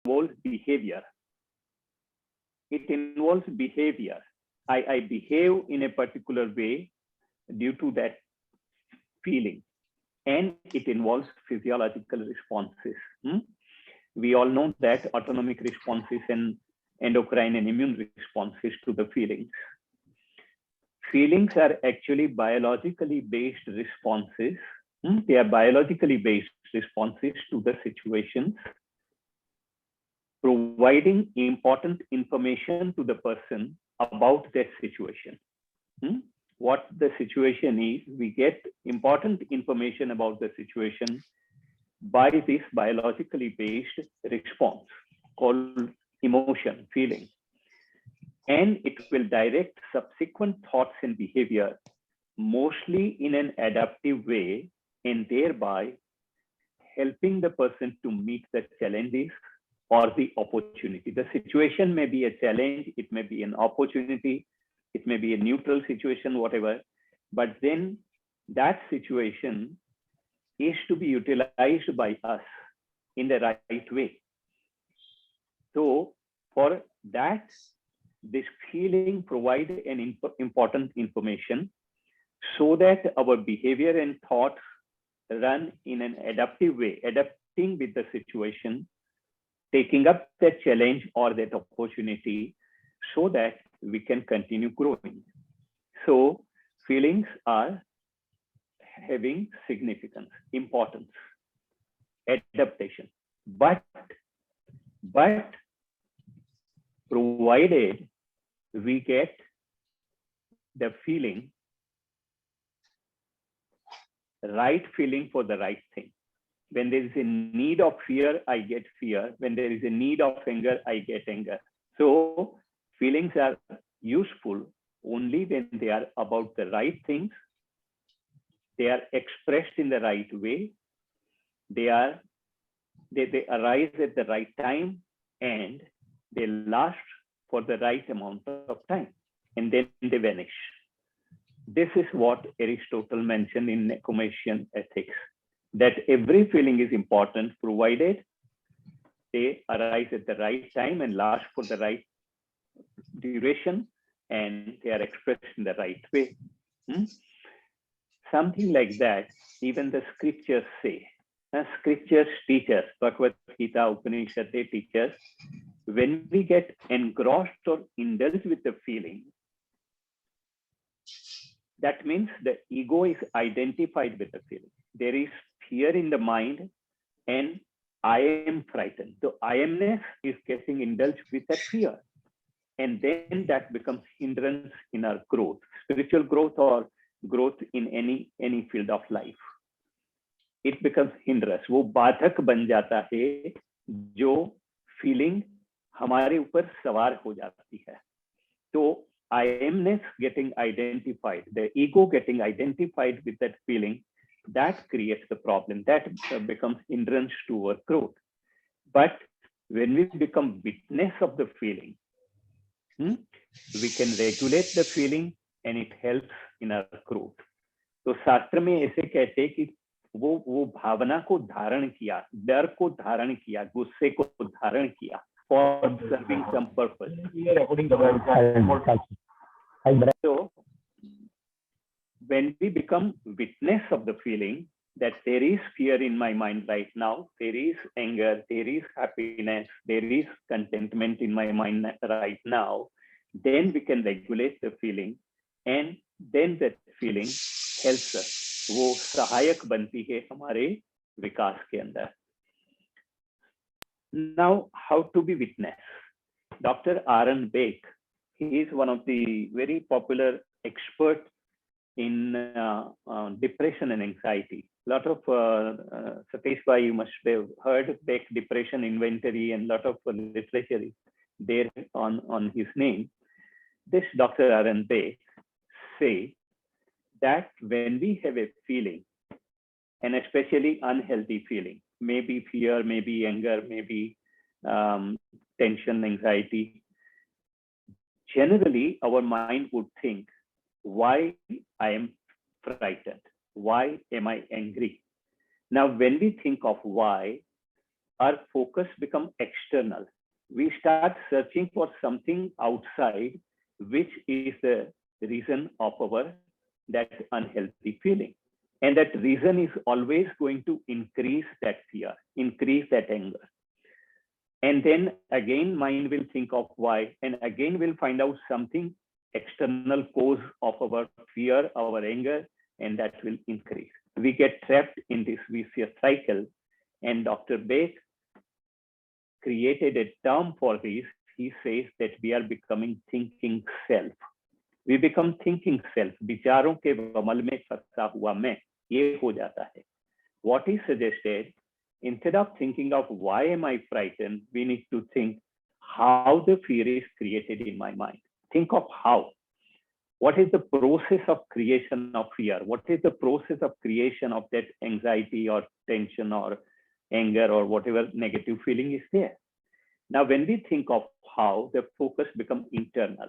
involves behavior. It involves behavior. I behave in a particular way due to that feeling, and it involves physiological responses. We all know that autonomic responses and endocrine and immune responses to the feelings. Feelings are actually biologically based responses. They are biologically based responses to the situations, providing important information to the person about that situation. What the situation is, we get important information about the situation by this biologically based response called emotion, feeling. And it will direct subsequent thoughts and behavior, mostly in an adaptive way, and thereby helping the person to meet the challenges or the opportunity. The situation may be a challenge, it may be an opportunity, it may be a neutral situation, whatever, but then that situation is to be utilized by us in the right way. So for that, this feeling provides an important information so that our behavior and thoughts run in an adaptive way, adapting with the situation, taking up that challenge or that opportunity so that we can continue growing. So feelings are having significance, importance, adaptation, but provided we get the feeling, right feeling for the right thing. When there is a need of fear, I get fear. When there is a need of anger, I get anger. So feelings are useful only when they are about the right things, they are expressed in the right way, they arise at the right time, and they last for the right amount of time, and then they vanish. This is what Aristotle mentioned in Nicomachean Ethics, that every feeling is important provided they arise at the right time and last for the right duration, and they are expressed in the right way. Something like that, even the scriptures say. Scriptures teach us, Bhagavad Gita, Upanishad, they teach us, when we get engrossed or indulged with the feeling, that means the ego is identified with the feeling. There is fear in the mind and I am frightened. So I amness is getting indulged with that fear. And then that becomes hindrance in our growth, spiritual growth or growth in any field of life. It becomes hindrance. वो बाधक बन जाता है जो feeling हमारे ऊपर सवार हो जाती है. So I amness getting identified, the ego getting identified with that feeling, that creates the problem. That becomes hindrance to our growth. But when we become witness of the feeling, we can regulate the feeling and it helps in our growth. तो शास्त्र में ऐसे कहते हैं कि वो भावना को धारण किया, डर को धारण किया, गुस्से को धारण किया for serving some purpose. So when we become witness of the feeling that there is fear in my mind right now, there is anger, there is happiness, there is contentment in my mind right now, then we can regulate the feeling and then that feeling helps us. वो सहायक बनती है हमारे विकास के अंदर. Now, how to be witness? Dr. Aaron Beck, he is one of the very popular experts in depression and anxiety. A lot of Satish Bhai, you must have heard Beck Depression Inventory, and a lot of literature is there on his name. This Dr. Aaron Beck say that when we have a feeling, and especially unhealthy feeling, maybe fear, maybe anger, maybe tension, anxiety, generally our mind would think, why I am frightened? Why am I angry? Now, when we think of why, our focus become external. We start searching for something outside, which is the reason of our that unhealthy feeling. And that reason is always going to increase that fear, increase that anger. And then again, mind will think of why, and again we'll find out something external cause of our fear, our anger, and that will increase. We get trapped in this vicious cycle. And Dr. Beck created a term for this. He says that we are becoming thinking self. We become thinking self. विचारों के वमल में फंसा हुआ मैं, ये हो जाता है. What he suggested, instead of thinking of why am I frightened, we need to think how the fear is created in my mind. Think of how. What is the process of creation of fear? What is the process of creation of that anxiety or tension or anger or whatever negative feeling is there? Now, when we think of how, the focus becomes internal.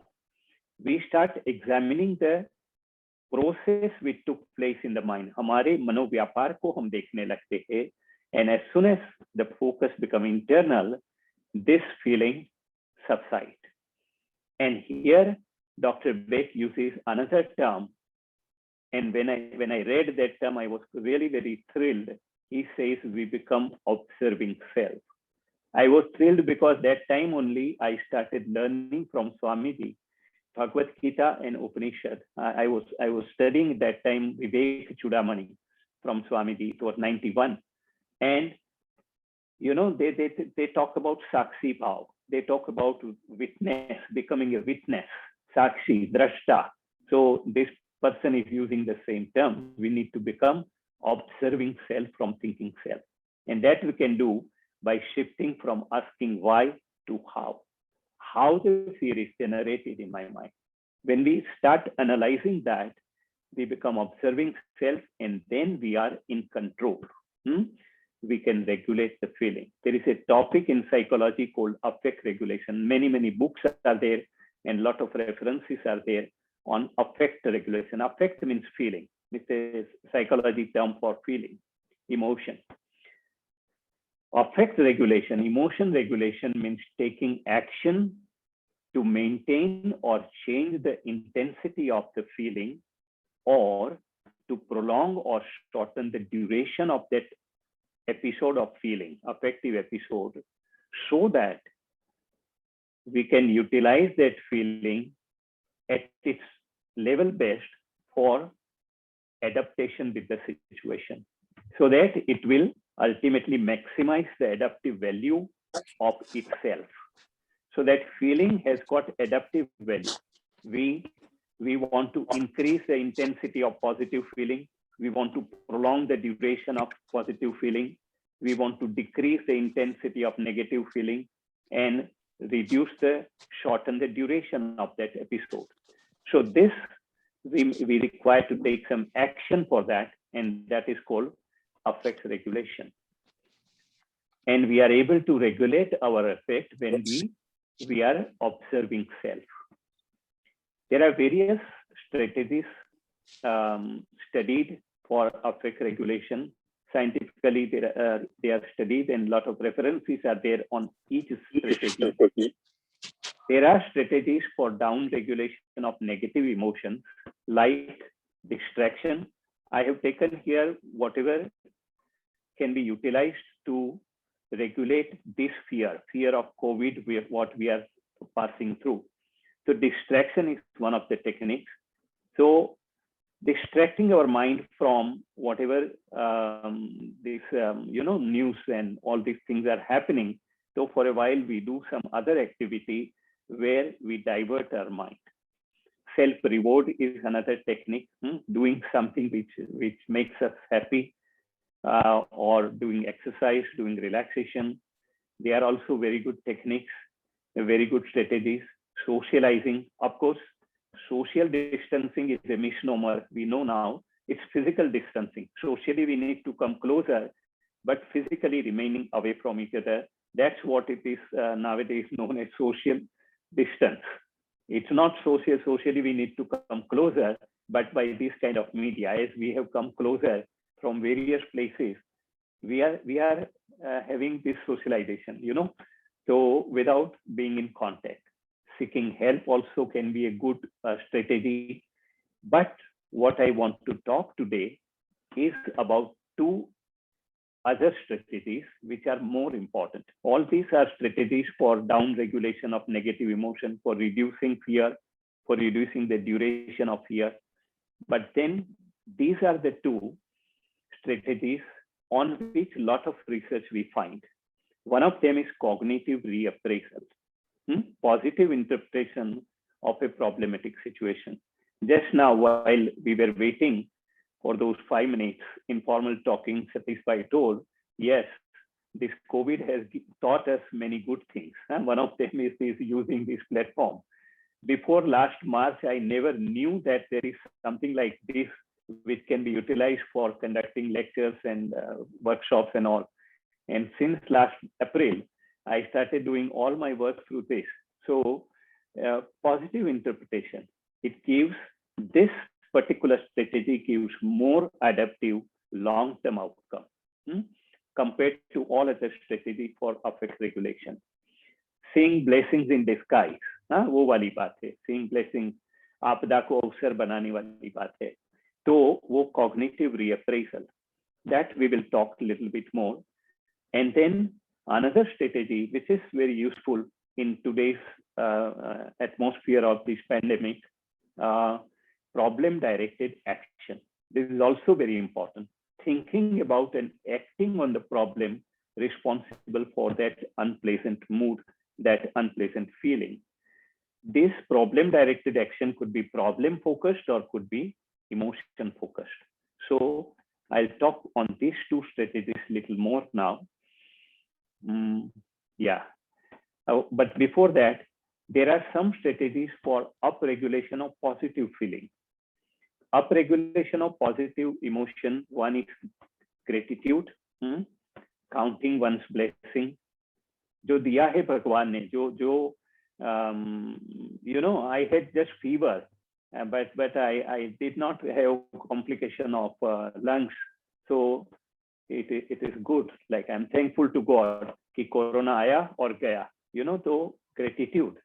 We start examining the process which took place in the mind. हमारे मनोव्यापार को हम देखने लगते हैं. And as soon as the focus becomes internal, this feeling subsides. And here, Dr. Beck uses another term. And when I read that term, I was really very thrilled. He says we become observing self. I was thrilled because that time only I started learning from Swamiji, Bhagavad Gita and Upanishad. I was studying that time Vivek Chudamani from Swamiji. It was 91. And you know, they talk about Sakshi Bhav. They talk about witness, becoming a witness, Sakshi, Drashta. So this person is using the same term. We need to become observing self from thinking self. And that we can do by shifting from asking why to how. How the fear is generated in my mind. When we start analyzing that, we become observing self, and then we are in control. We can regulate the feeling. There is a topic in psychology called affect regulation. Many books are there, and a lot of references are there on affect regulation. Affect means feeling. It's a psychology term for feeling, emotion. Affect regulation, emotion regulation means taking action to maintain or change the intensity of the feeling, or to prolong or shorten the duration of that episode of feeling, affective episode, so that we can utilize that feeling at its level best for adaptation with the situation, so that it will ultimately maximize the adaptive value of itself. So that feeling has got adaptive value. We want to increase the intensity of positive feeling. We want to prolong the duration of positive feeling. We want to decrease the intensity of negative feeling and shorten the duration of that episode. So this, we require to take some action for that, and that is called affect regulation. And we are able to regulate our affect when we are observing self. There are various strategies studied for affect regulation. Scientifically, they are studied, and a lot of references are there on each strategy. There are strategies for down regulation of negative emotions, like distraction. I have taken here whatever can be utilized to regulate this fear of COVID, what we are passing through. So distraction is one of the techniques. So distracting our mind from whatever news and all these things are happening. So for a while we do some other activity where we divert our mind. Self-reward is another technique, doing something which makes us happy, or doing exercise, doing relaxation. They are also very good techniques, very good strategies. Socializing, of course, social distancing is a misnomer. We know now it's physical distancing. Socially, we need to come closer, but physically remaining away from each other. That's what it is nowadays known as social distance. It's not social. Socially, we need to come closer, but by this kind of media, as we have come closer from various places, we are having this socialization, so without being in contact. Seeking help also can be a good strategy. But what I want to talk today is about two other strategies which are more important. All these are strategies for down regulation of negative emotion, for reducing fear, for reducing the duration of fear. But then these are the two strategies on which a lot of research we find. One of them is cognitive reappraisal, positive interpretation of a problematic situation. Just now, while we were waiting for those 5 minutes informal talking, Satish Bhai told, yes, this COVID has taught us many good things. And one of them is using this platform. Before last March, I never knew that there is something like this which can be utilized for conducting lectures and workshops and all. And since last April, I started doing all my work through this. So positive interpretation, it gives this particular strategy gives more adaptive long-term outcome compared to all other strategies for affect regulation. Seeing blessings in disguise, वो वाली बात है. Seeing blessings, आपदा को अवसर बनाने वाली बात है. तो वो cognitive reappraisal, that we will talk a little bit more. And then another strategy which is very useful in today's atmosphere of this pandemic, problem-directed action. This is also very important. Thinking about and acting on the problem responsible for that unpleasant mood, that unpleasant feeling. This problem-directed action could be problem-focused or could be emotion-focused. So I'll talk on these two strategies a little more now. But before that, there are some strategies for upregulation of positive feeling. Upregulation of positive emotion, one is gratitude, counting one's blessing. जो दिया है भगवान ने, जो I had just fever, but I did not have complication of lungs, so it is good. Like I'm thankful to God कि corona आया और गया. So gratitude.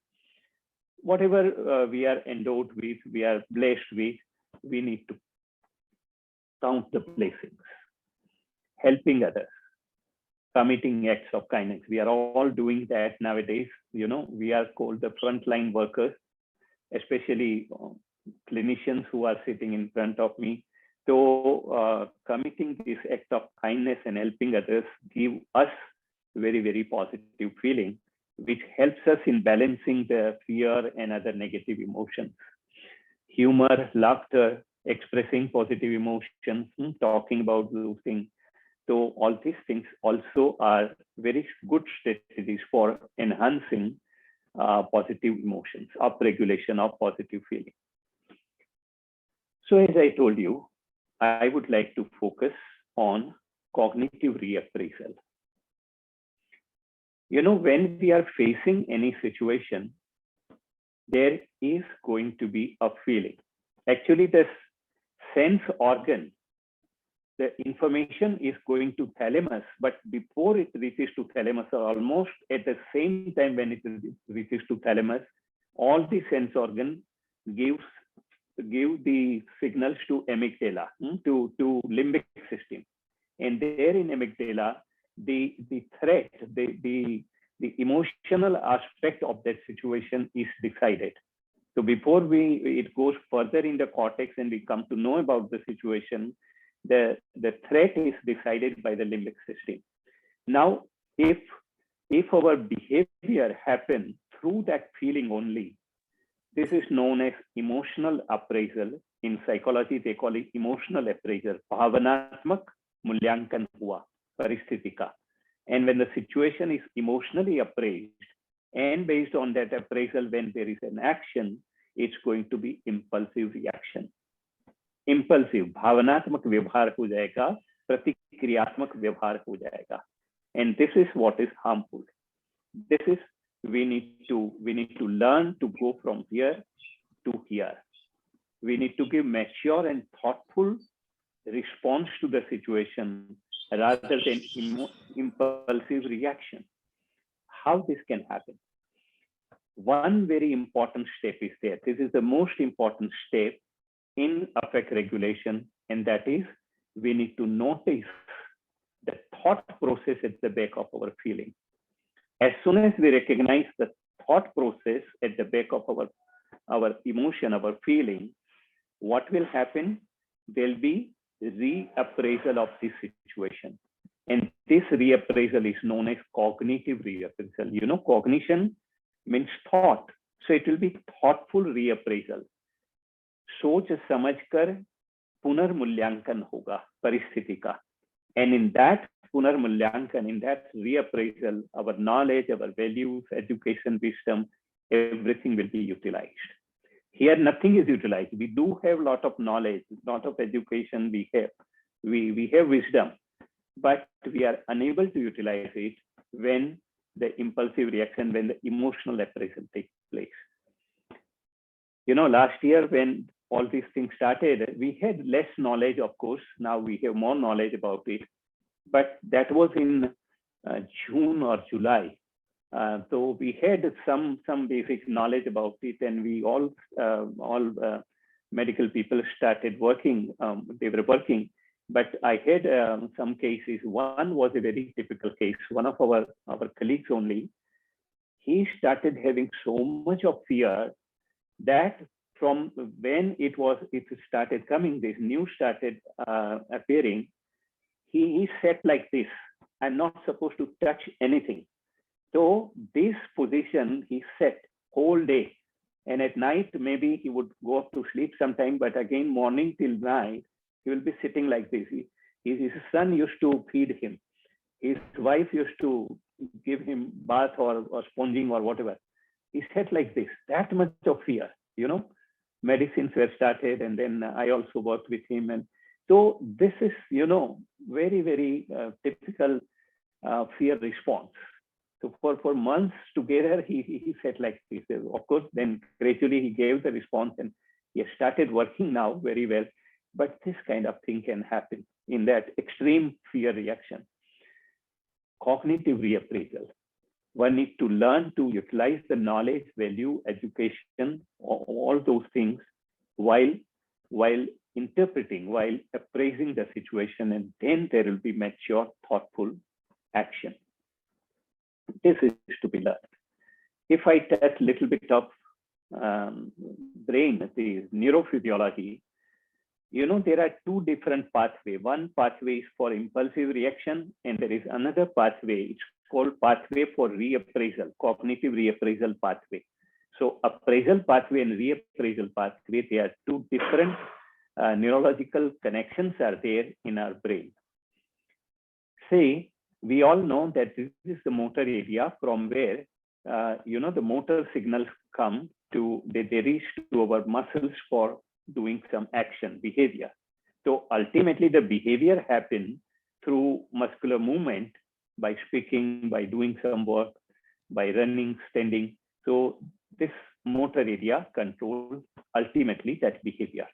Whatever we are endowed with, we are blessed with, we need to count the blessings. Helping others, committing acts of kindness. We are all doing that nowadays. We are called the frontline workers, especially clinicians who are sitting in front of me. So committing this act of kindness and helping others give us very, very positive feeling, which helps us in balancing the fear and other negative emotions. Humor, laughter, expressing positive emotions, talking about those things. So all these things also are very good strategies for enhancing positive emotions, upregulation of positive feeling. So as I told you, I would like to focus on cognitive reappraisal. When we are facing any situation, there is going to be a feeling. Actually, this sense organ, the information is going to thalamus, but before it reaches to thalamus, or almost at the same time when it reaches to thalamus, all the sense organ give the signals to amygdala, to limbic system. And there in amygdala, the threat, the emotional aspect of that situation is decided. So before it goes further in the cortex and we come to know about the situation, the threat is decided by the limbic system. Now, if our behavior happens through that feeling only, this is known as emotional appraisal. In psychology, they call it emotional appraisal. Bhavanatmak mulyankan hua, paristhiti ka. And when the situation is emotionally appraised, and based on that appraisal, when there is an action, it's going to be impulsive reaction. Impulsive, bhavanatmak vyavhar ho jayega, pratikriyatmak vyavhar ho jayega. And this is what is harmful. This is, we need to learn to go from here to here. We need to give mature and thoughtful response to the situation rather than impulsive reaction. How this can happen? One very important step is there. This is the most important step in affect regulation, and that is we need to notice the thought process at the back of our feeling. As soon as we recognize the thought process at the back of our emotion, our feeling, what will happen? There'll be reappraisal of this situation. And this reappraisal is known as cognitive reappraisal. You know, cognition means thought. So it will be thoughtful reappraisal. सोच समझकर पुनर्मूल्यांकन होगा परिस्थिति का. And in that punarmulyankan, in that reappraisal, our knowledge, our values, education, wisdom, everything will be utilized. Here, nothing is utilized. We do have a lot of knowledge, lot of education. We have wisdom, but we are unable to utilize it when the impulsive reaction, when the emotional appraisal takes place. You know, last year when all these things started, we had less knowledge, of course. Now we have more knowledge about it, but that was in June or July. So we had some basic knowledge about it, and we all medical people started working. They were working, but I had some cases. One was a very typical case. One of our colleagues only, he started having so much of fear that from when it started coming, this news started appearing, he said like this, I'm not supposed to touch anything. So this position he set whole day, and at night maybe he would go up to sleep sometime, but again morning till night he will be sitting like this. His son used to feed him, his wife used to give him bath or sponging or whatever. He sat like this, that much of fear, you know. Medicines were started, and then I also worked with him, and so this is, you know, very, very typical fear response. So for months together, he sat like this. Of course, then gradually he gave the response, and he has started working now very well. But this kind of thing can happen in that extreme fear reaction. Cognitive reappraisal. One needs to learn to utilize the knowledge, value, education, all those things while interpreting, while appraising the situation, and then there will be mature, thoughtful action. This is to be learned. If I touch a little bit of brain, the neurophysiology, you know, there are two different pathways. One pathway is for impulsive reaction, and there is another pathway. It's called pathway for reappraisal, cognitive reappraisal pathway. So appraisal pathway and reappraisal pathway, they are two different neurological connections are there in our brain. Say, we all know that this is the motor area from where, you know, the motor signals come to, they reach to our muscles for doing some action, behavior. So ultimately the behavior happens through muscular movement, by speaking, by doing some work, by running, standing. So this motor area controls ultimately that behavior.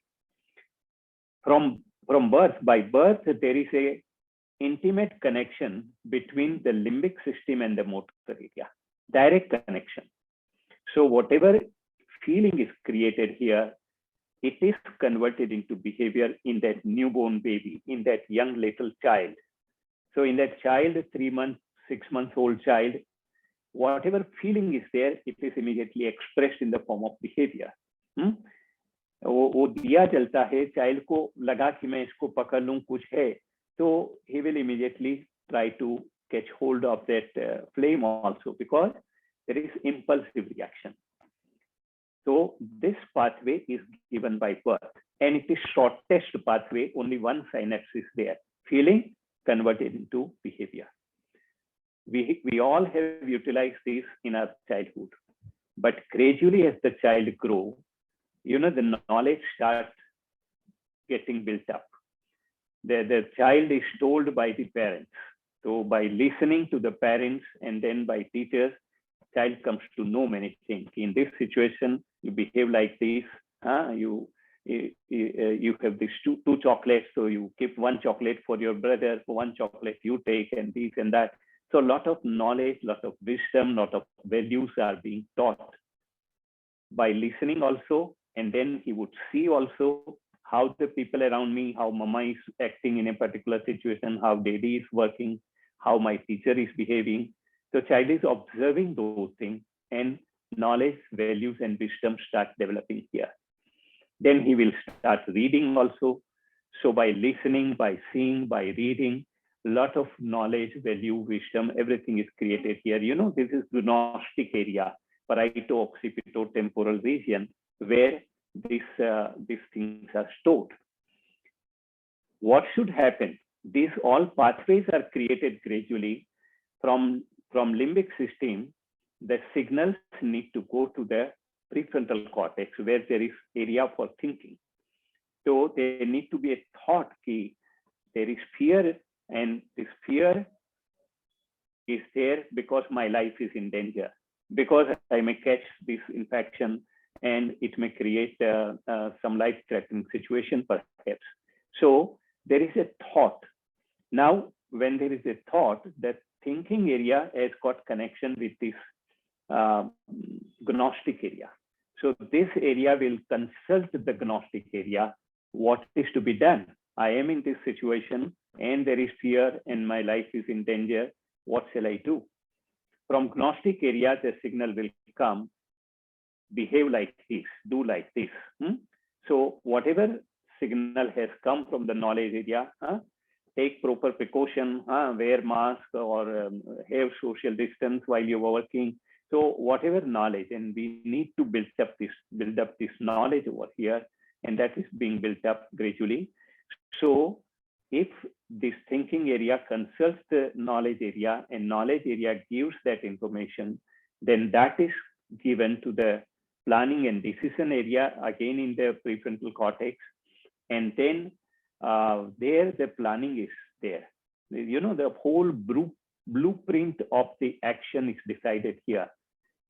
From birth, by birth, there is a intimate connection between the limbic system and the motor area, direct connection. So whatever feeling is created here, it is converted into behavior in that newborn baby, in that young little child. So in that child, 3 months, 6 months old child, whatever feeling is there, it is immediately expressed in the form of behavior. वो दिया जलता है, child को लगा कि मैं इसको पकड़ लूं, कुछ है, so he will immediately try to catch hold of that flame also, because there is impulsive reaction. So this pathway is given by birth, and it is shortest pathway, only one synapse is there, feeling converted into behavior. We all have utilized this in our childhood, but gradually as the child grows, you know, the knowledge starts getting built up. The child is told by the parents. So by listening to the parents and then by teachers, child comes to know many things. In this situation, you behave like this, you you have these two chocolates, so you keep one chocolate for your brother, for one chocolate you take, and this and that. So a lot of knowledge, lot of wisdom, lot of values are being taught by listening also. And then he would see also how the people around me, how mama is acting in a particular situation, how daddy is working, how my teacher is behaving. So child is observing those things, and knowledge, values, and wisdom start developing here. Then he will start reading also. So by listening, by seeing, by reading, a lot of knowledge, value, wisdom, everything is created here. You know, this is the Gnostic area, parieto-occipito-temporal region, where these things are stored. What should happen? These all pathways are created gradually from limbic system. The signals need to go to the prefrontal cortex, where there is area for thinking. So there need to be a thought key. There is fear, and this fear is there because my life is in danger, because I may catch this infection and it may create some life-threatening situation perhaps. So there is a thought. Now, when there is a thought, the thinking area has got connection with this Gnostic area. So this area will consult the Gnostic area, what is to be done. I am in this situation and there is fear and my life is in danger. What shall I do? From Gnostic area, the signal will come, behave like this, do like this. So whatever signal has come from the knowledge area, take proper precaution, wear mask or have social distance while you are working. So whatever knowledge, and we need to build up this knowledge over here, and that is being built up gradually. So if this thinking area consults the knowledge area and knowledge area gives that information, then that is given to the planning and decision area, again in the prefrontal cortex. And then there the planning is there. You know, the whole blueprint of the action is decided here.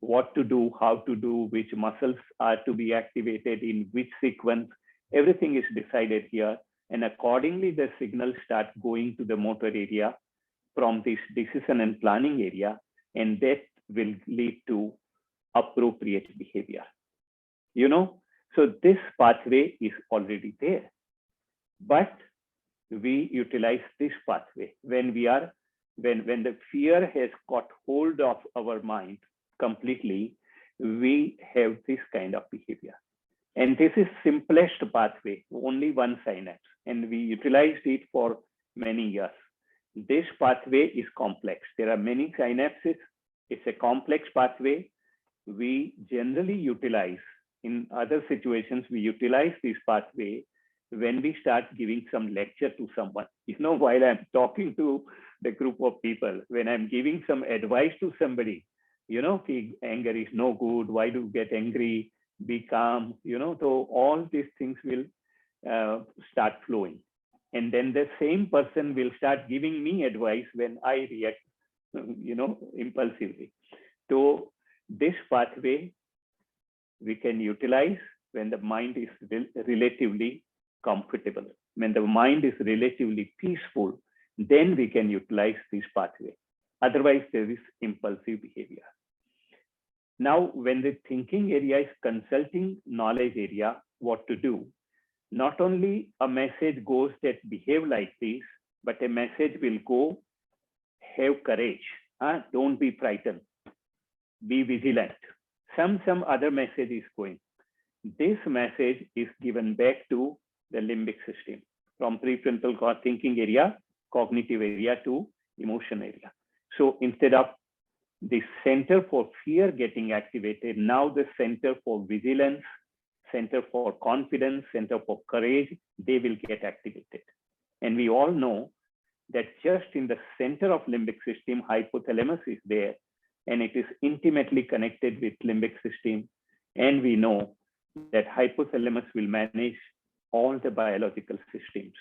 What to do, how to do, which muscles are to be activated in which sequence, everything is decided here. And accordingly, the signals start going to the motor area from this decision and planning area, and that will lead to appropriate behavior. You know, so this pathway is already there, but we utilize this pathway when the fear has got hold of our mind completely, we have this kind of behavior. And this is simplest pathway, only one synapse, and we utilized it for many years. This pathway is complex. There are many synapses. It's a complex pathway. We generally utilize, in other situations, we utilize this pathway when we start giving some lecture to someone. You know, while I'm talking to the group of people, when I'm giving some advice to somebody, you know, anger is no good. Why do you get angry? Be calm, you know, so all these things will start flowing. And then the same person will start giving me advice when I react, you know, impulsively. So this pathway we can utilize when the mind is relatively comfortable. When the mind is relatively peaceful, then we can utilize this pathway. Otherwise, there is impulsive behavior. Now, when the thinking area is consulting knowledge area, what to do, not only a message goes that behave like this, but a message will go, have courage, don't be frightened, be vigilant. Some other message is going. This message is given back to the limbic system, from prefrontal thinking area, cognitive area to emotion area. So instead of the center for fear getting activated, now the center for vigilance, center for confidence, center for courage, they will get activated. And we all know that just in the center of limbic system, hypothalamus is there, and it is intimately connected with limbic system. And we know that hypothalamus will manage all the biological systems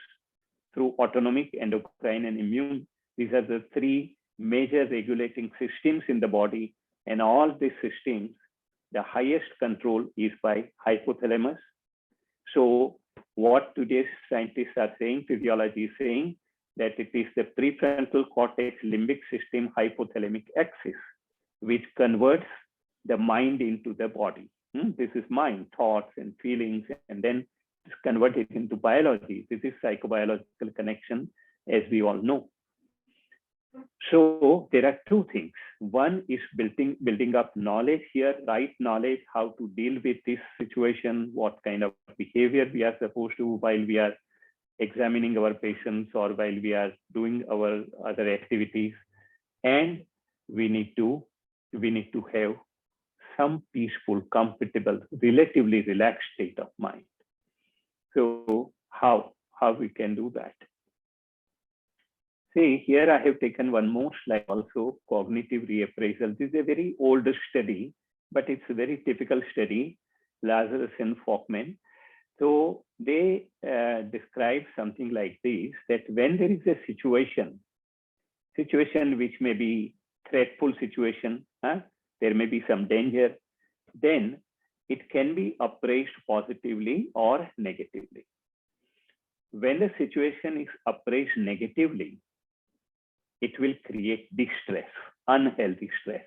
through autonomic, endocrine, and immune. These are the three major regulating systems in the body, and all these systems, the highest control is by hypothalamus. So what today's scientists are saying, physiology is saying that it is the prefrontal cortex limbic system hypothalamic axis, which converts the mind into the body. This is mind, thoughts and feelings, and then it's converted into biology. This is psychobiological connection, as we all know. So there are two things. One is building up knowledge here, right knowledge, how to deal with this situation, what kind of behavior we are supposed to while we are examining our patients or while we are doing our other activities. And we need to have some peaceful, comfortable, relatively relaxed state of mind. So how we can do that? See, here I have taken one more slide also, cognitive reappraisal. This is a very old study, but it's a very typical study, Lazarus and Folkman. So they describe something like this, that when there is a situation which may be threatful situation, there may be some danger, then it can be appraised positively or negatively. When the situation is appraised negatively, it will create distress, unhealthy stress.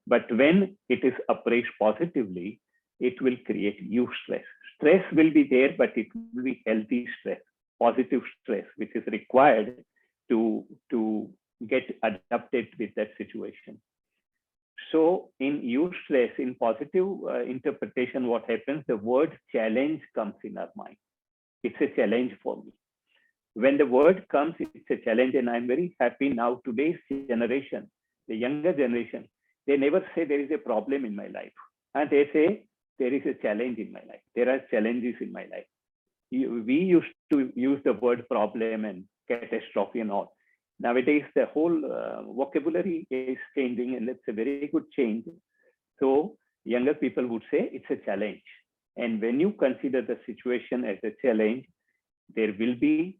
But when it is appraised positively, it will create eustress. Stress will be there, but it will be healthy stress, positive stress, which is required to get adapted with that situation. So in eustress, in positive interpretation, what happens, the word challenge comes in our mind. It's a challenge for me. When the word comes, it's a challenge, and I'm very happy now. Today's generation, the younger generation, they never say there is a problem in my life, and they say there is a challenge in my life. There are challenges in my life. We used to use the word problem and catastrophe and all. Nowadays, the whole vocabulary is changing, and it's a very good change. So younger people would say it's a challenge. And when you consider the situation as a challenge, there will be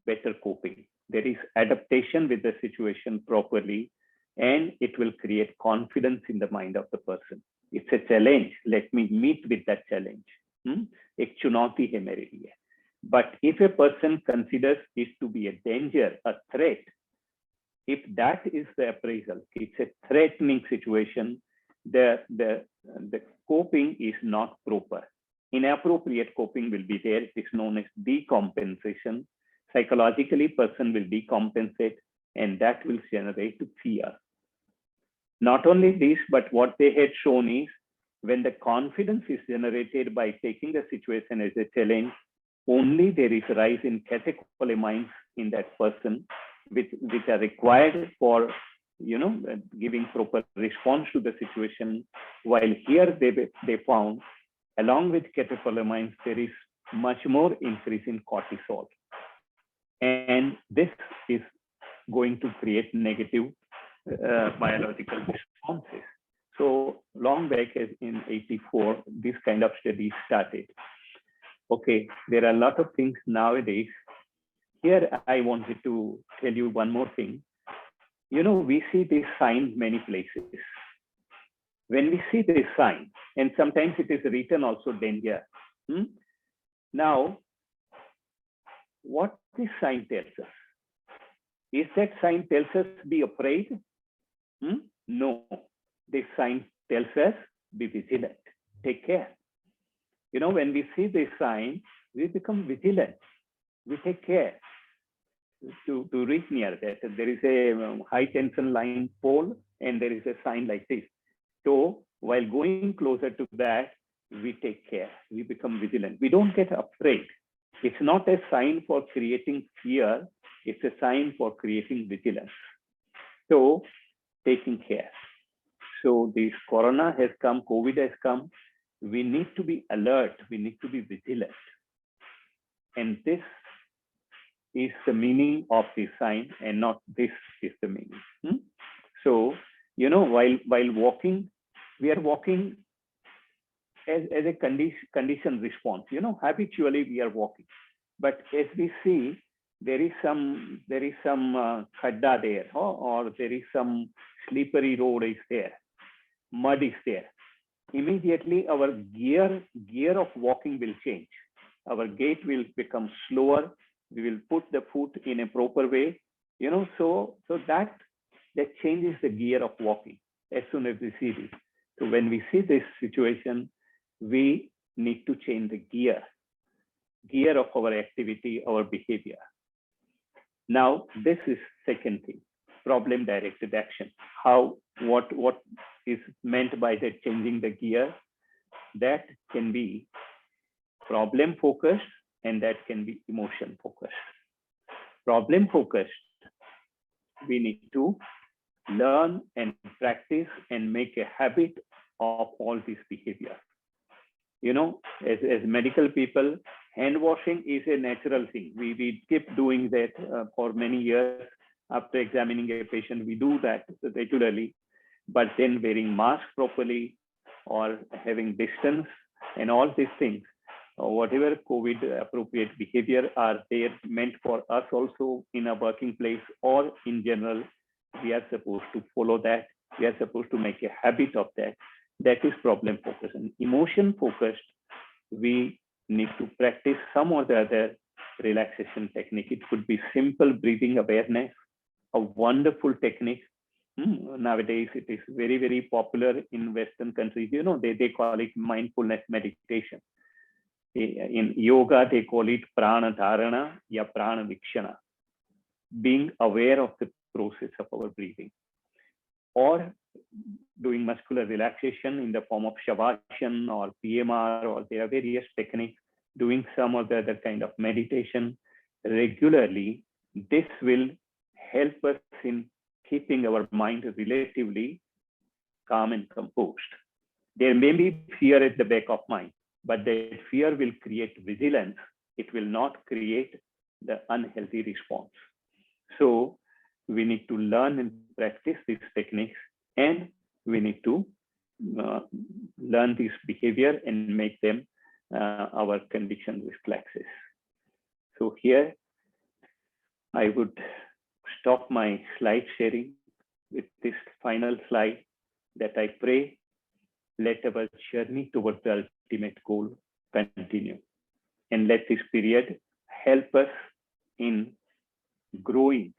better coping. There is adaptation with the situation properly, and it will create confidence in the mind of the person. It's a challenge. Let me meet with that challenge. एक चुनौती है मेरे लिए. But if a person considers it to be a danger, a threat, if that is the appraisal, it's a threatening situation, the coping is not proper. Inappropriate coping will be there. It is known as decompensation. Psychologically, person will decompensate, and that will generate fear. Not only this, but what they had shown is when the confidence is generated by taking the situation as a challenge, only there is a rise in catecholamines in that person, which are required for giving proper response to the situation. While here they found, along with catecholamines, there is much more increase in cortisol. And this is going to create negative biological responses. So long back in '84, this kind of study started. Okay, there are a lot of things nowadays. Here, I wanted to tell you one more thing. We see this sign many places. When we see this sign, and sometimes it is written also danger. Now, what this sign tells us? Is that sign tells us be afraid? No. This sign tells us be vigilant. Take care. When we see this sign, we become vigilant. We take care to reach near that. There is a high tension line pole, and there is a sign like this. So while going closer to that, we take care. We become vigilant. We don't get afraid. It's not a sign for creating fear. It's a sign for creating vigilance. So taking care. So this corona has come, COVID has come. We need to be alert. We need to be vigilant. And this is the meaning of this sign, and not this is the meaning. So, while walking, we are walking as a condition response. Habitually we are walking. But as we see, there is some khadda there, or there is some slippery road is there, mud is there. Immediately our gear of walking will change. our gait will become slower. We will put the foot in a proper way, so that changes the gear of walking as soon as we see this. So when we see this situation, we need to change the gear of our activity, our behavior. Now, this is second thing, problem directed action. What is meant by that changing the gear? That can be problem focused and that can be emotion focused. Problem focused, we need to learn and practice and make a habit of all this behavior. As medical people, hand washing is a natural thing. We keep doing that for many years. After examining a patient, we do that regularly. But then wearing mask properly or having distance and all these things, whatever COVID appropriate behavior are there meant for us also in a working place or in general, we are supposed to follow that. We are supposed to make a habit of that. That is problem focused. And emotion focused, we need to practice some or the other relaxation technique. It could be simple breathing awareness, a wonderful technique. Nowadays, it is very, very popular in Western countries. They call it mindfulness meditation. In yoga, they call it prana dharana ya prana vikshana, being aware of the process of our breathing. Or doing muscular relaxation in the form of Shavasana or PMR, or there are various techniques, doing some of the other kind of meditation regularly. This will help us in keeping our mind relatively calm and composed. There may be fear at the back of mind, but the fear will create vigilance. It will not create the unhealthy response. So we need to learn and practice these techniques, and we need to learn this behavior and make them our condition reflexes. So here I would stop my slide sharing with this final slide, that I pray let our journey towards the ultimate goal continue, and let this period help us in growing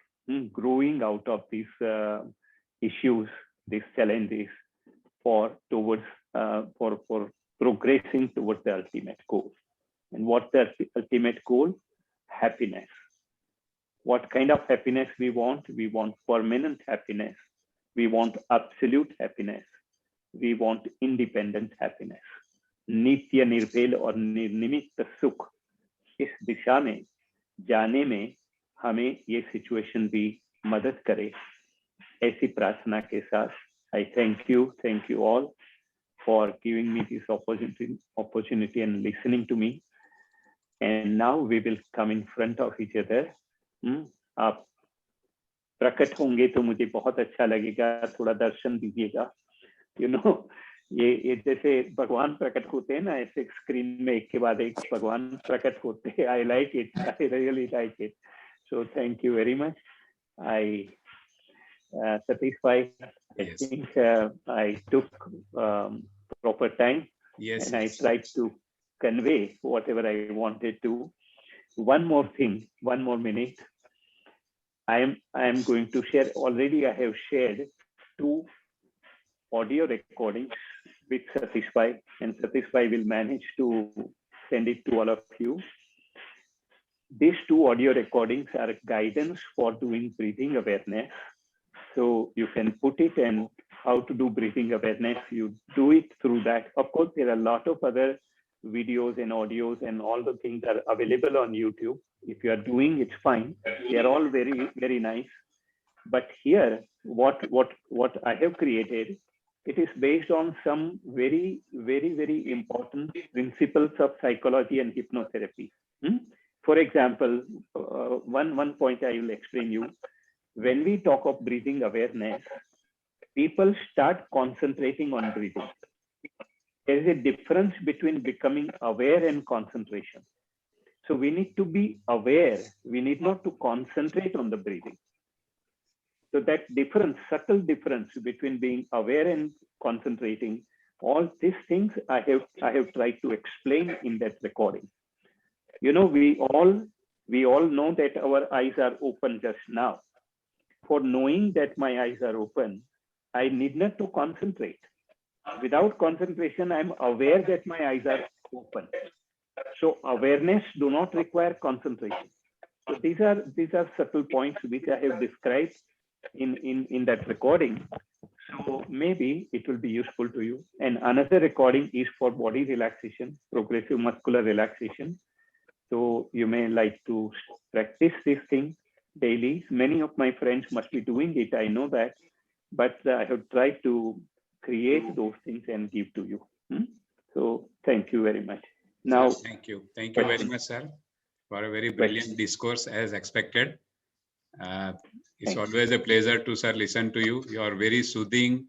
out of these issues, these challenges, for progressing towards the ultimate goal. And what's the ultimate goal? Happiness. What kind of happiness we want? We want permanent happiness. We want absolute happiness. We want independent happiness. नित्य निर्भेल और निर्निमित्त सुख, इस दिशा में जाने में हमें ये situation भी मदद करे, ऐसी प्रार्थना के साथ I thank you all for giving me this opportunity and listening to me. And now we will come in front of each other. आप प्रकट होंगे तो मुझे बहुत अच्छा लगेगा, थोड़ा दर्शन दीजिएगा. ये जैसे भगवान प्रकट होते हैं ना, ऐसे स्क्रीन में एक के बाद एक भगवान प्रकट होते हैं. I like it. I really like it. So thank you very much. I satisfied. I think I took proper time, and I tried to convey whatever I wanted to. One more thing, 1 more minute. I am going to share. Already I have shared 2 audio recordings with Satish Bhai, and Satish Bhai will manage to send it to all of you. These 2 audio recordings are guidance for doing breathing awareness. So you can put it, and how to do breathing awareness, you do it through that. Of course, there are a lot of other videos and audios, and all the things are available on YouTube. If you are doing, it's fine. They are all very, very nice. But here, what I have created, it is based on some very, very, very important principles of psychology and hypnotherapy. For example, one point I will explain you. When we talk of breathing awareness, people start concentrating on breathing. There is a difference between becoming aware and concentration. So we need to be aware. We need not to concentrate on the breathing. So that difference, subtle difference between being aware and concentrating, all these things I have tried to explain in that recording. we all know that our eyes are open just now. For knowing that my eyes are open, I need not to concentrate. Without concentration, I'm aware that my eyes are open. So awareness do not require concentration. So these are subtle points which I have described in that recording. So maybe it will be useful to you. And another recording is for body relaxation, progressive muscular relaxation. So you may like to practice this thing daily. Many of my friends must be doing it. I know that, but I have tried to create those things and give to you. So thank you very much. Now, sir, thank you very much, sir, for a very brilliant discourse as expected. It's always a pleasure to, sir, listen to you. Your very soothing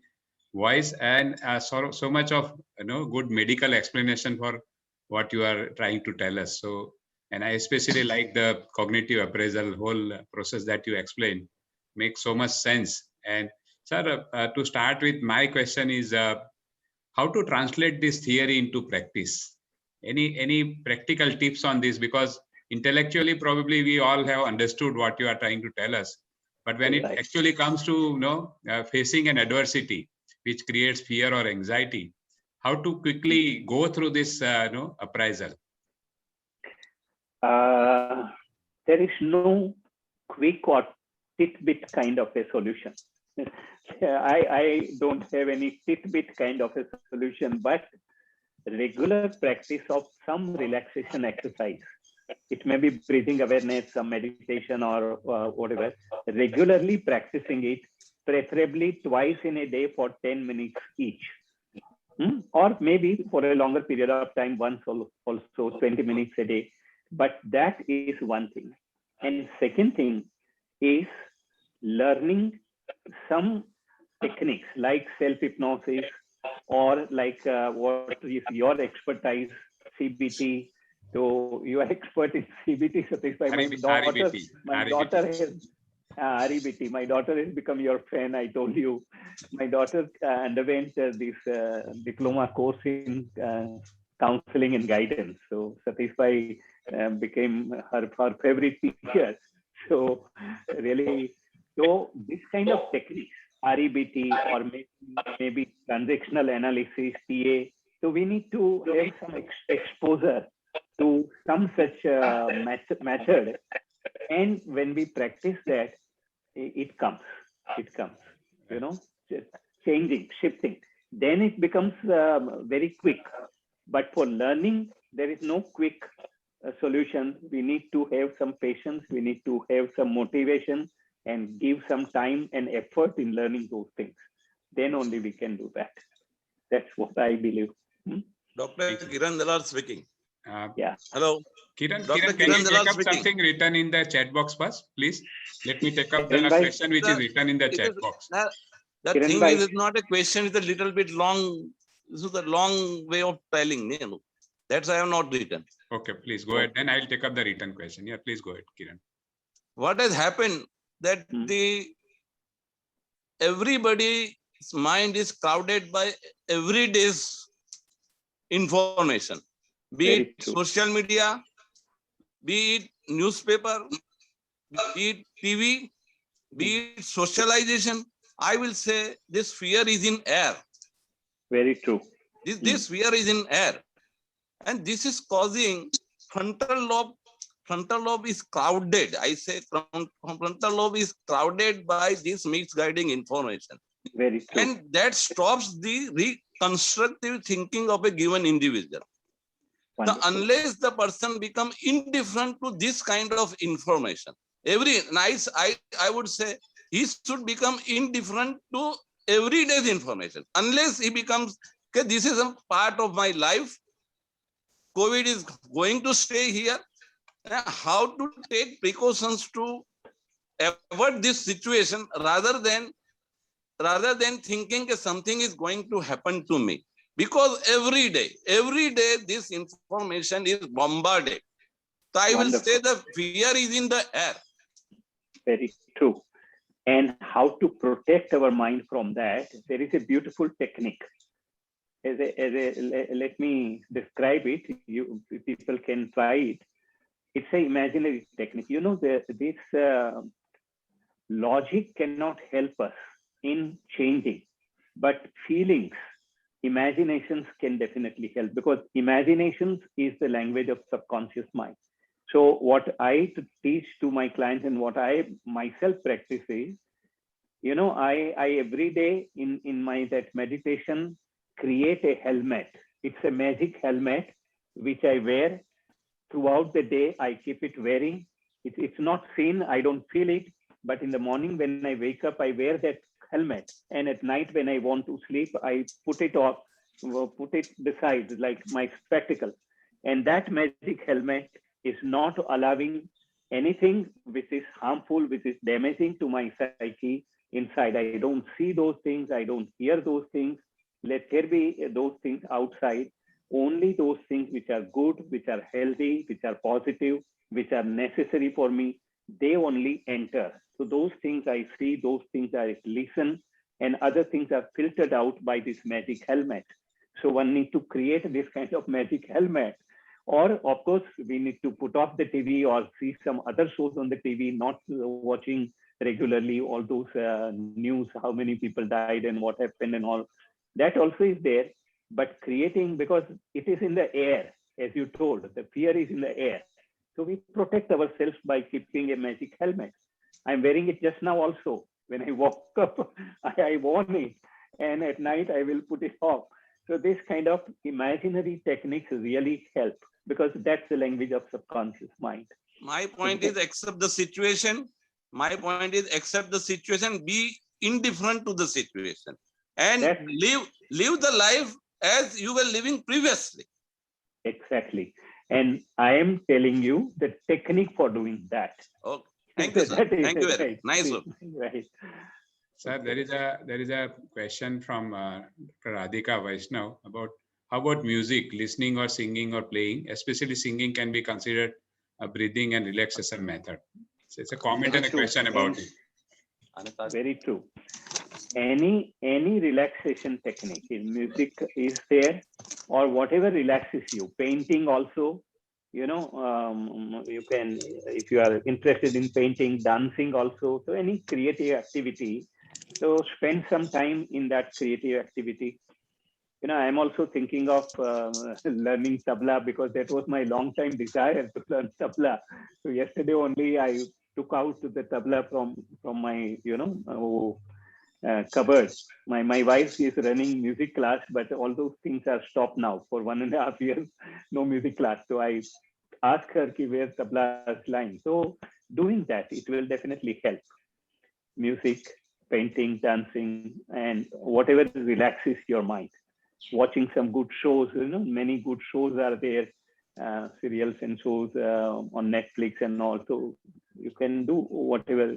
voice and so much of good medical explanation for what you are trying to tell us. So, and I especially like the cognitive appraisal whole process that you explained. Makes so much sense. And sir, to start with, my question is how to translate this theory into practice. Any practical tips on this? Because intellectually, probably we all have understood what you are trying to tell us, but when it actually comes to facing an adversity which creates fear or anxiety, how to quickly go through this appraisal? There is no quick or tidbit kind of a solution. I don't have any tidbit kind of a solution, but regular practice of some relaxation exercise. It may be breathing awareness, some meditation or whatever. Regularly practicing it, preferably twice in a day for 10 minutes each. Or maybe for a longer period of time, once also 20 minutes a day. But that is one thing. And second thing is learning some techniques like self-hypnosis or like what is your expertise, CBT. So you are expert in CBT, Satish. My daughter has REBT. My daughter has become your friend. I told you, my daughter underwent this diploma course in counseling and guidance. So Satish Bhai became her favorite teacher. So really, so this kind of techniques, REBT or maybe transactional analysis, TA. So we need to have some exposure to some such method. And when we practice that, it comes, just changing, shifting. Then it becomes very quick. But for learning, there is no quick solution. We need to have some patience. We need to have some motivation and give some time and effort in learning those things. Then only we can do that. That's what I believe. Dr. Kiran Dalal speaking. Yeah. Hello. Kiran, can you take up something written in the chat box first, please? Let me take up the question which is written in the chat box. The thing is, it's not a question, it's a little bit long. This is a long way of telling me. That's why I have not written. Okay, please go ahead. Then I'll take up the written question. Yeah, please go ahead, Kiran. What has happened that everybody's mind is crowded by everyday's information, be it social media, be it newspaper, be it TV, be it socialization. I will say this fear is in air. Very true. This fear is in air. And this is causing frontal lobe is crowded. I say frontal lobe is crowded by this misguiding information. Very true. And that stops the reconstructive thinking of a given individual. Unless the person becomes indifferent to this kind of information, I would say he should become indifferent to everyday's information. Unless he becomes, okay, this is a part of my life. COVID is going to stay here. How to take precautions to avoid this situation rather than thinking that something is going to happen to me. Because every day this information is bombarded. So I will say the fear is in the air. Very true. And how to protect our mind from that, there is a beautiful technique. Let me describe it. People can try it. it's an imaginary technique. You know, this logic cannot help us in changing, but feelings, imaginations can definitely help, because imaginations is the language of subconscious mind. So what I teach to my clients and what I myself practice is, you know, I every day in my that meditation create a helmet. It's a magic helmet which I wear throughout the day. I keep it wearing. It's not seen, I don't feel it, but in the morning when I wake up, I wear that helmet, and at night when I want to sleep, I put it off, put it beside like my spectacle. And that magic helmet is not allowing anything which is harmful, which is damaging to my psyche inside. I don't see those things, I don't hear those things. Let there be those things outside. Only those things which are good, which are healthy, which are positive, which are necessary for me, they only enter. So those things I see, those things I listen, and other things are filtered out by this magic helmet. So one needs to create this kind of magic helmet. Or of course, we need to put off the TV or see some other shows on the TV, not watching regularly all those news, how many people died and what happened and all. That also is there, but creating, because it is in the air, as you told, the fear is in the air. So we protect ourselves by keeping a magic helmet. I'm wearing it just now also. When I woke up, I worn it, and at night I will put it off. So this kind of imaginary techniques really help, because that's the language of subconscious mind. My point is accept the situation. My point is accept the situation, be indifferent to the situation, and live the life as you were living previously. Exactly. And I am telling you the technique for doing that. Okay. Thank you, sir. Thank you very nice. Right. Sir, there is a question from Dr. Radhika Vaishnav about how about music, listening or singing or playing, especially singing can be considered a breathing and relaxation method. So it's a comment and a question about it. Very true. Any relaxation technique in music is there, or whatever relaxes you. Painting also, you know, you can, if you are interested in painting, dancing also. So any creative activity. So spend some time in that creative activity. You know, I'm also thinking of learning tabla, because that was my long time desire to learn tabla. So yesterday only I took out the tabla from my, you know, cupboard. My wife is running music class, but all those things are stopped now for 1.5 years. No music class. So I asked her ki where tabla is lying. So doing that, it will definitely help. Music, painting, dancing, and whatever relaxes your mind. Watching some good shows, you know, many good shows are there, serials and shows on Netflix and all. So you can do whatever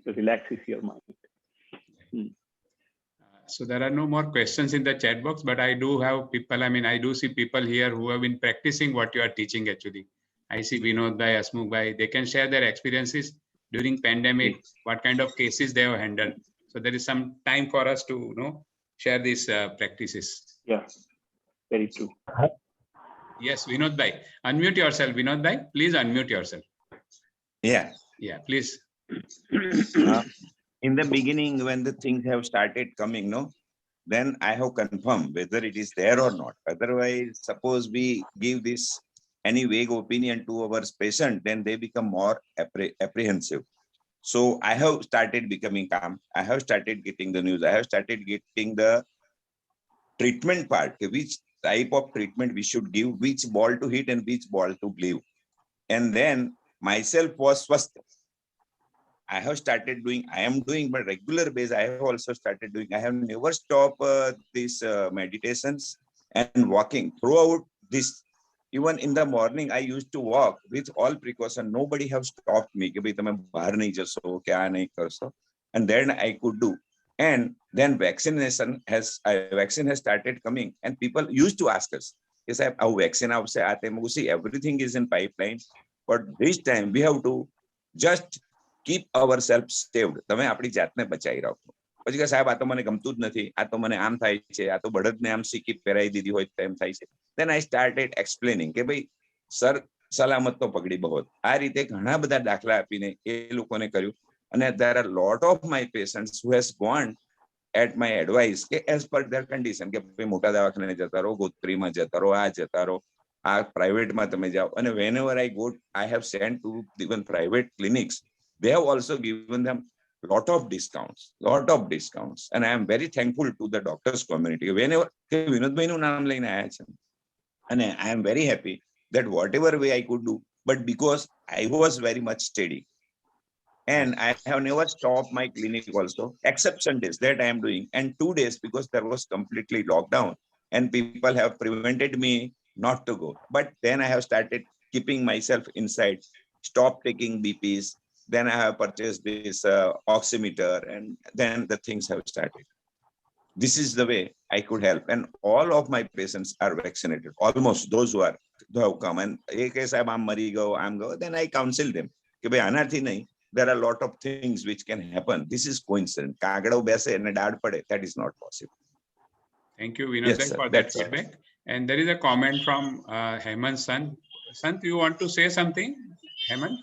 relaxes your mind. So there are no more questions in the chat box, but I do have people, I do see people here who have been practicing what you are teaching actually. I see Vinod Bhai, Asmukh Bhai, they can share their experiences during pandemic, what kind of cases they have handled. So there is some time for us to, you know, share these practices. Yeah, very true. Yes, Vinod Bhai, unmute yourself. Vinod Bhai, please unmute yourself. Yeah, please. In the beginning, when the things have started coming, no, then I have confirmed whether it is there or not. Otherwise, suppose we give this any vague opinion to our patient, then they become more apprehensive. So I have started becoming calm. I have started getting the news. I have started getting the treatment part, which type of treatment we should give, which ball to hit and which ball to leave. And then myself was first. I have started doing, I am doing, but regular basis, I have also started doing. I have never stopped these meditations and walking throughout this. Even in the morning, I used to walk with all precaution. Nobody have stopped me. And then I could do. And then vaccine has started coming, and people used to ask us, "Yes, our vaccine see everything is in pipeline, but this time we have to just keep ourselves saved. તમે આપણી જાતને બચાવી રાખો." પછી કે સાહેબ આ તો મને ગમતું જ નથી, આ તો મને આમ થાય છે, આ તો બળદને આમ સિક્કી પહેરાવી દીધી હોય તેમ થાય છે. Then I started explaining કે ભાઈ સર સલામત તો પકડી બહોત. આ રીતે ઘણા બધા દાખલા આપીને એ લોકોને કર્યું. અને there are lot of my patients who has gone at my advice કે as per their condition કે ભાઈ મોટા દવાખાને જતા રહો, ગોત્રીમાં જતા રહો, આ જતા રહો, આ પ્રાઇવેટમાં તમે જાઓ. અને whenever I go, I have sent to even private clinics. They have also given them lot of discounts. And I am very thankful to the doctors community. Whenever વિનોદભાઈનું નામ લઈને આવ્યા છે, અને I am very happy that whatever way I could do, but because I was very much steady. And I have never stopped my clinic also, except Sundays that I am doing. And 2 days because there was completely lockdown and people have prevented me not to go. But then I have started keeping myself inside, stop taking BPs. Then I have purchased this oximeter, and then the things have started. This is the way I could help. And all of my patients are vaccinated, almost those who have come. And ek hai sahab, I'm mari go, I'm go. Then I counsel them. Ke bhai anathi nahi. There are a lot of things which can happen. This is coincidence. Kagado bese and dad pade. That is not possible. Thank you, Vinod, Yes, sir. for that That's all. feedback. And there is a comment from Hemant Sant. Sant, you want to say something, Hemant?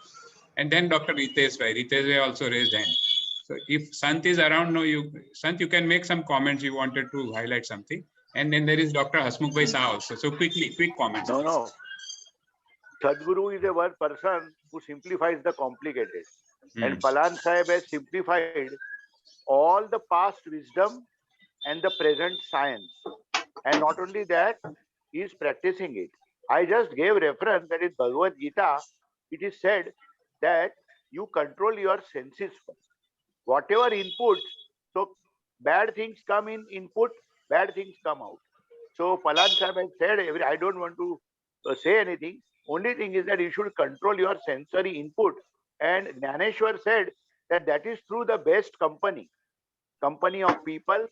And then Dr. Ritesh Bhai. Ritesh Bhai also raised hand. So if Sant is around, no, Sant, you can make some comments. You wanted to highlight something. And then there is Dr. Hasmukh Bhai Shah also. So quick comments. No. Sadhguru is a one person who simplifies the complicated. And Palan Sahib has simplified all the past wisdom and the present science. And not only that, he is practicing it. I just gave reference that in Bhagavad Gita, it is said that you control your senses first. Whatever inputs, so bad things come in input, bad things come out. So Palan Sahib has said, I don't want to say anything. Only thing is that you should control your sensory input. And Jnaneshwar said that is through the best company of people,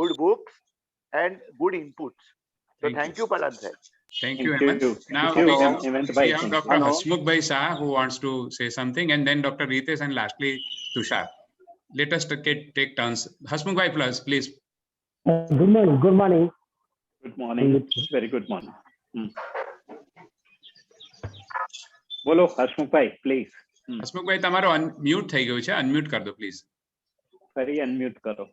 good books, and good inputs. So thank you, Palan Sahib. Thank you, Hemant. Now we have Dr. Hasmukh Bhai Shah who wants to say something, and then Dr. Ritesh, and lastly Tushar. Let us take turns. Hasmukh Bhai, please. Good morning. Good morning. Very good morning. બોલો Hasmukhbhai please. Hasmukhbhai તમારો mute થઈ ગયું છે, unmute કર દો please. ફરી unmute કરો.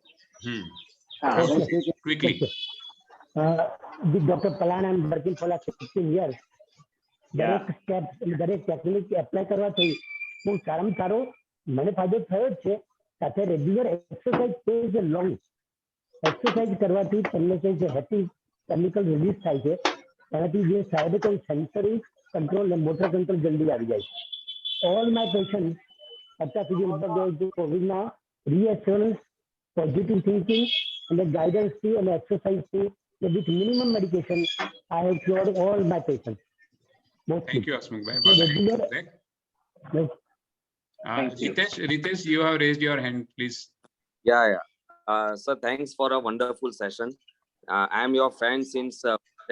Quickly. With Dr. Palan, I'm working for like 16 years. દરેક ટેકનિક એપ્લાય કરવા થઈ બહુ સારામાં સારો મને ફાયદો થયો જ છે. સાથે regular exercise is long exercise કરવાથી તમને કંઈ જે હેપી કેમિકલ રિલીઝ થાય છે એનાથી જે સાહેબે કોઈ સેન્સરી કંટ્રોલ ને મોટર કંટ્રોલ જલ્દી આવી જાય છે. ઓલ માય પેશન્ટ અત્યાર સુધી લગભગ કોવિડના રીએશ્યોરન્સ, પોઝિટિવ થિંકિંગ અને ગાઈડન્સથી અને એક્સરસાઇઝથી with minimum medication, I have cured all my patients. Thank you, Hasmukh Bhai, for that feedback. Ritesh, you have raised your hand, please. Yeah. Sir, thanks for a wonderful session. I am your friend since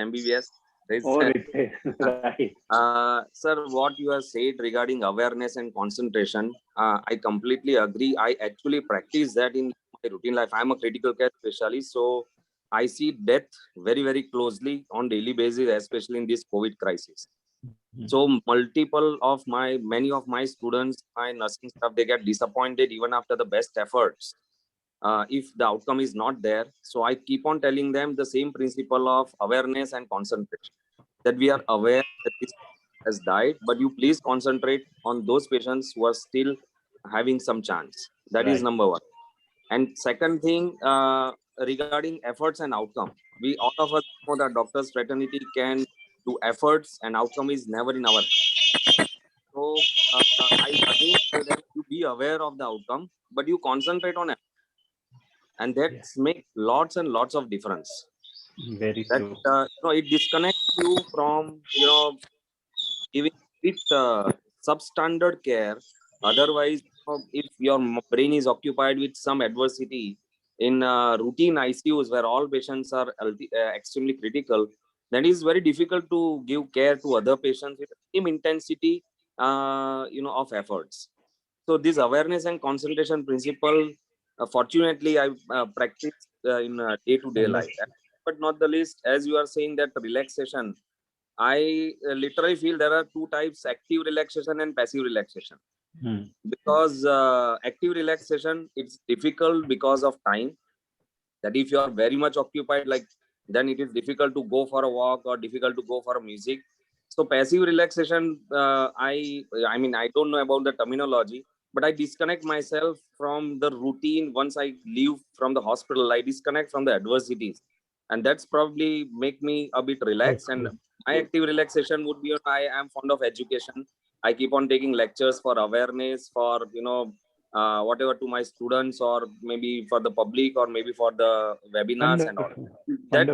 MBBS. Right. Sir, what you have said regarding awareness and concentration, I completely agree. I actually practice that in my routine life. I am a critical care specialist, so I see death very, very closely on daily basis, especially in this COVID crisis. So many of my students, my nursing staff, they get disappointed even after the best efforts. If the outcome is not there. So I keep on telling them the same principle of awareness and concentration, that we are aware that this has died, but you please concentrate on those patients who are still having some chance. That is number one. And second thing, regarding efforts and outcome, we all of us know that doctors fraternity can do efforts and outcome is never in our hand. So I again tell them to be aware of the outcome, but you concentrate on it, and that makes lots and lots of difference. Very true. It disconnects you from giving it substandard care. Otherwise, if your brain is occupied with some adversity in routine ICUs where all patients are extremely critical, then it is very difficult to give care to other patients with the same intensity of efforts. So this awareness and concentration principle, fortunately, I practice in day-to-day life. But not the least, as you are saying, that relaxation I literally feel there are two types: active relaxation and passive relaxation. Because active relaxation, it's difficult because of time. That if you are very much occupied, like, then it is difficult to go for a walk or difficult to go for a music. So passive relaxation, I mean, I don't know about the terminology, but I disconnect myself from the routine. Once I leave from the hospital, I disconnect from the adversities, and that's probably make me a bit relaxed. And my active relaxation would be, I am fond of education. I keep on taking lectures for awareness, for whatever, to my students, or maybe for the public, or maybe for the webinars and all. That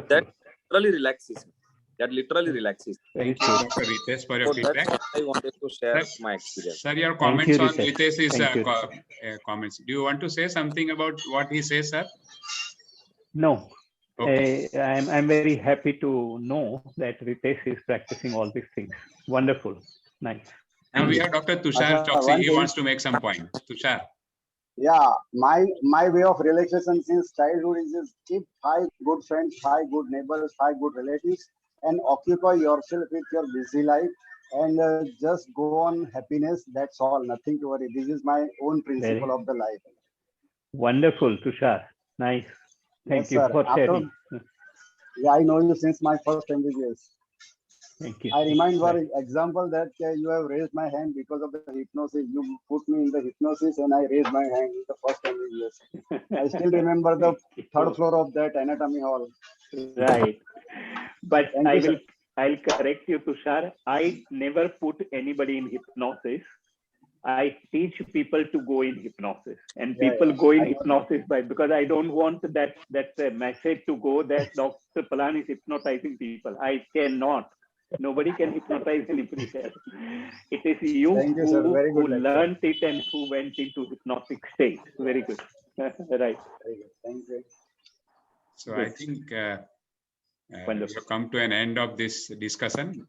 literally relaxes me. That literally relaxes. Thank you, Dr. Ritesh, for your So that's feedback. what I wanted to share Sir, my experience. Sir, your Thank comments you, on Ritesh. Ritesh's Thank you. comments. Do you want to say something about what he says, sir? No. Okay. I'm very happy to know that Ritesh is practicing all these things. Wonderful. Nice. Now we have Dr. Tushar Choksi. one He thing- wants to make some point. Tushar. Yeah, my way of relaxation since childhood is keep 5 good friends, 5 good neighbors, 5 good relatives, and occupy yourself with your busy life, and just go on happiness. That's all. Nothing to worry. This is my own principle of the life. Wonderful, Tushar. Nice. Thank Yes, you sir. for sharing. Yeah, I know you since my first MBBS. Thank you. I remind for Right. example that you have raised my hand because of the hypnosis. You put me in the hypnosis and I raised my hand in the first MBBS. I still remember the third floor of that anatomy hall. Right. But Thank you, I'll correct you, Tushar. I never put anybody in hypnosis. I teach people to go in hypnosis, and Yeah, people yeah. go in I know hypnosis because I don't want that message to go that Dr. Palan is hypnotizing people. I cannot. Nobody can hypnotize anybody else. It is you, Thank you, sir. Very who good lecture. learned it and who went into hypnotic state. Very good. Right. Very good. Thank you. So I Good. think we Wonderful. have come to an end of this discussion.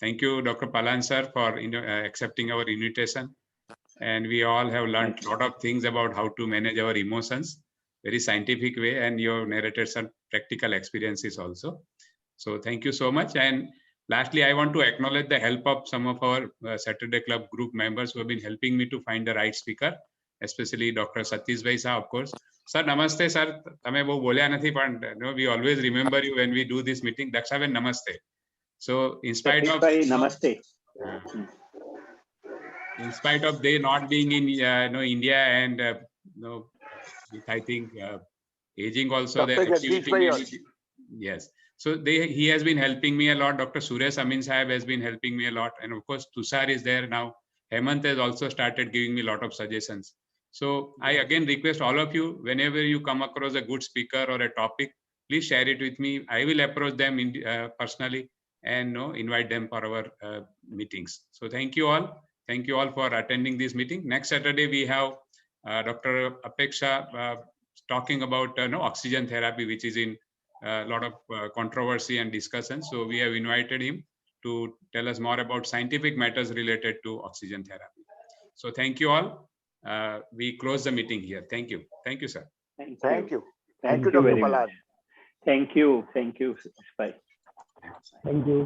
Thank you, Dr. Palan sir, for accepting our invitation. And we all have learned a lot of things about how to manage our emotions, very scientific way, and you have narrated some practical experiences also. So thank you so much. And lastly, I want to acknowledge the help of some of our Saturday Club group members who have been helping me to find the right speaker, especially Dr. Satish Bhai sir, of course. Sir, namaste, sir. તમે બહુ બોલ્યા નથી, પણ we always remember you when we do this meeting. Dakshaben, namaste. So in spite of Namaste. in spite of they not being in India, and I think aging also, their Dr. Jagdish activity Bhai may also. be- yes. So he has been helping me a lot. Dr. Suresh Amin Sahib has been helping me a lot, and of course Tushar is there now. Hemant has also started giving me a lot of suggestions. So I again request all of you, whenever you come across a good speaker or a topic, please share it with me. I will approach them personally and invite them for our meetings. So thank you all. Thank you all for attending this meeting. Next Saturday, we have Dr. Apeksha talking about oxygen therapy, which is in a lot of controversy and discussion. So we have invited him to tell us more about scientific matters related to oxygen therapy. So thank you all. We close the meeting here. Thank you. Thank you, sir. Thank you. Thank Thank you you, Dr. very Palan. much. Thank you. Thank you, Spai. Thank you.